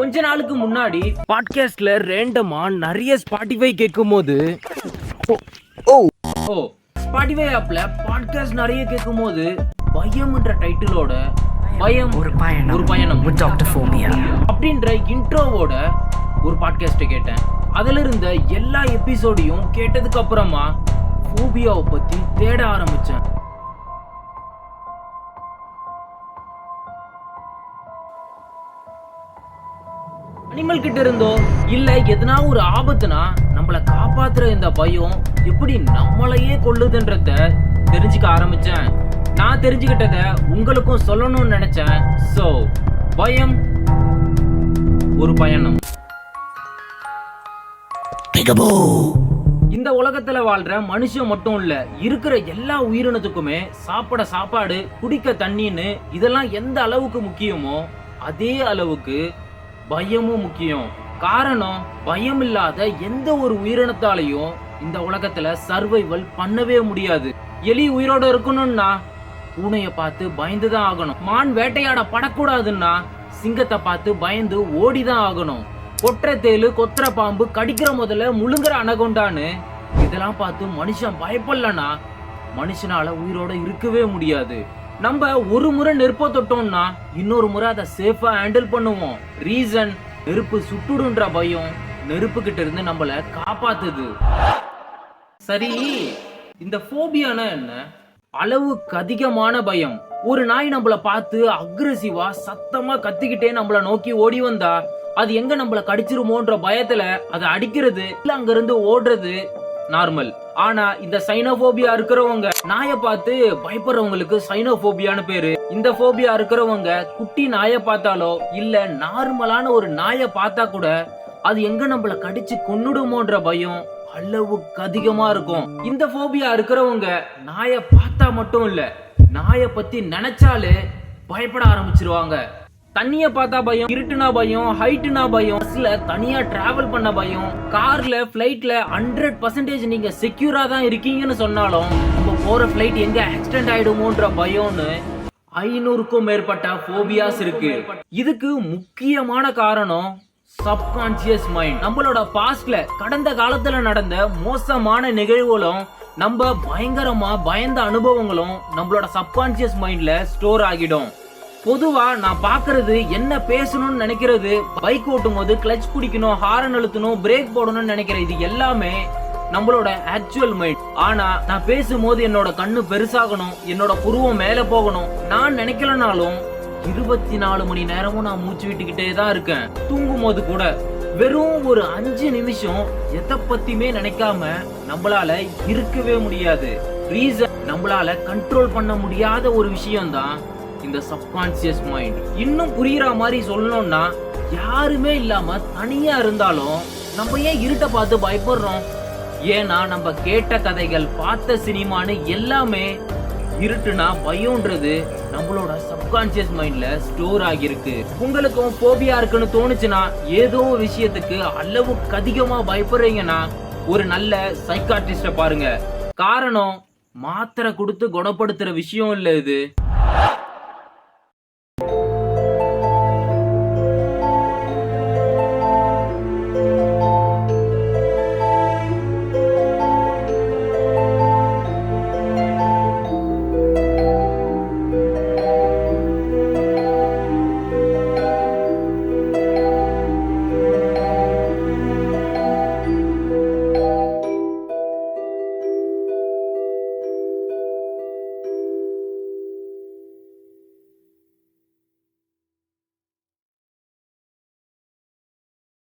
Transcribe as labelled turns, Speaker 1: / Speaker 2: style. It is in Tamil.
Speaker 1: கொஞ்ச நாளுக்கு முன்னாடி பாட்காஸ்ட்ல ரேண்டமா நிறைய ஸ்பாட்டிஃபை கேட்கும் போது ஸ்பாட்டிஃபை ஆப்ல பாட்காஸ்ட் நிறைய கேட்கும் போது பயம்ன்ற டைட்டிலோட பயம் ஒரு பயணம் அப்படின்ற இன்ட்ரோவோட ஒரு பாட்காஸ்ட் கேட்டேன். அதுல இருந்த எல்லா எபிசோடையும் கேட்டதுக்கு அப்புறமா ஃபோபியாவை பத்தி தேட ஆரம்பிச்சேன். அனிமல் கிட்ட இருந்தோ இல்ல எதனா ஒரு ஆபத்துனா நம்மள காப்பாத்துற இந்த பயம் எப்படி நம்மளையே கொள்ளுதுன்றத தெரிஞ்சுக்க ஆரம்பிச்சேன். நான் தெரிஞ்சுக்கிட்டத உங்களுக்கும் சொல்லணும்னு நினைச்சேன். சோ பயம் ஒரு பயணம். இந்த உலகத்துல வாழ்ற மனுஷன் மட்டும் இல்ல, இருக்கிற எல்லா உயிரினத்துக்குமே சாப்பிட சாப்பாடு, குடிக்க தண்ணின்னு இதெல்லாம் எந்த அளவுக்கு முக்கியமோ அதே அளவுக்கு பயமும் முக்கியம். காரணம், பயம் இல்லாத எந்த ஒரு உயிரினத்தாலையும் இந்த உலகத்துல சர்வைவல் பண்ணவே முடியாது. எலி உயிரோட இருக்கணும்னா பூனைய பார்த்து பயந்துதான் ஆகணும். மான் வேட்டையாட படக்கூடாதுன்னா சிங்கத்தை பார்த்து பயந்து ஓடிதான் ஆகணும். கொற்ற தேளு, கொத்துற பாம்பு, கடிக்கிற முதல்ல முழுங்குற அனகொண்டான்னு இதெல்லாம் பார்த்து மனுஷன் பயப்படலன்னா மனுஷனால உயிரோட இருக்கவே முடியாது. நம்ம ஒரு முறை நெருப்ப தொட்டோம்னா இன்னொரு முறை அதை சேஃபா ஹேண்டில் பண்ணுவோம். ரீசன், நெருப்பு சுட்டுடுன்ற பயம் நெருப்பு கிட்ட இருந்து நம்மள காப்பாத்துது. சரி, இந்த ஃபோபியானா என்ன? அளவுக்கு அதிகமான பயம். ஒரு நாய் நம்மள பார்த்து அக்ரெசிவா சத்தமா கத்திக்கிட்டே நம்மள நோக்கி ஓடி வந்தா அது எங்க நம்மள கடிச்சிருமோன்ற பயத்துல அதை அடிக்கிறது இல்ல அங்க இருந்து ஓடுறது நார்மல். ஆனா இந்த சைனோபோபியா இருக்கிறவங்க, நாயை பார்த்து பயப்படுறவங்களுக்கு சைனோபோபியான்னு பேரு. இந்த போபியா இருக்கிறவங்க குட்டி நாயை பார்த்தாலோ இல்ல நார்மலான ஒரு நாயை பார்த்தா கூட அது எங்க நம்மள கடிச்சு கொன்னுடுமோன்ற பயம் அளவுக்கு அதிகமா இருக்கும். இந்த போபியா இருக்கிறவங்க நாயை பார்த்தா மட்டும் இல்ல, நாயை பத்தி நினைச்சாலே பயப்பட ஆரம்பிச்சிருவாங்க. தண்ணிய பார்த்தா பயம், இருட்டுனா பயம், ஹைட்னா பயம், பஸ்ல தனியா டிராவல் பண்ண பயம், கார்ல பிளைட்ல 100% நீங்க செக்யூரா தான் இருக்கீங்கன்னு சொன்னாலும் நம்ம போற பிளைட் எங்க ஆக்சிடென்ட் ஆயிடுமோன்ற பயம்னு 500க்கும் மேற்பட்ட போபியாஸ் இருக்கு. இதுக்கு முக்கியமான காரணம் சப்கான்சியஸ் மைண்ட். நம்மளோட பாஸ்ட்ல கடந்த காலத்துல நடந்த மோசமான நிகழ்வுகளும் நம்ம பயங்கரமா பயந்த அனுபவங்களும் நம்மளோட சப்கான்சியஸ் மைண்ட்ல ஸ்டோர் ஆகிடும். பொதுவா நான் பாக்குறது, என்ன பேசணும்னு நினைக்கிறது, பைக் ஓட்டும் போது கிளட்ச் பிடிக்கணும், ஹாரன் அழுத்தணும், பிரேக் போடணும்னு நினைக்கிறது, இது எல்லாமே நம்மளோட ஆக்சுவல் மைண்ட். ஆனா நான் பேசும்போது என்னோட கண்ணு பெருசாகணும், என்னோட புருவம் மேல போகணும், நான் நினைக்கலனாலும் 24 மணி நேரமும் நான் மூச்சு விட்டுக்கிட்டே தான் இருக்கேன். தூங்கும் போது கூட வெறும் ஒரு 5 நிமிஷம் எதை பத்தியுமே நினைக்காம நம்மளால இருக்கவே முடியாது. ரீசன், நம்மளால கண்ட்ரோல் பண்ண முடியாத ஒரு விஷயம் தான் இந்த சப்கான்சியஸ் மைண்ட். இன்னும் புரியுற மாதிரி சொல்லணும்னா, யாருமே இல்லாம தனியா இருந்தாலும் நம்ம ஏன் இருட்ட பார்த்து பயப்படுறோம்? ஏன்னா நம்ம கேட்ட கதைகள், பார்த்த சினிமான்னு எல்லாமே இருட்டுனா பயம்ன்றது நம்மளோட சப்கான்சியஸ் மைண்ட்ல ஸ்டோர் ஆகிருக்கு. உங்களுக்கும் போபியா இருக்குன்னு தோணுச்சுன்னா, ஏதோ விஷயத்துக்கு அளவுக்கு அதிகமா பயப்படுறீங்கன்னா ஒரு நல்ல சைக்காட்ரிஸ்ட பாருங்க. காரணம், மாத்திரை கொடுத்து குணப்படுத்துற விஷயம் இல்ல இது.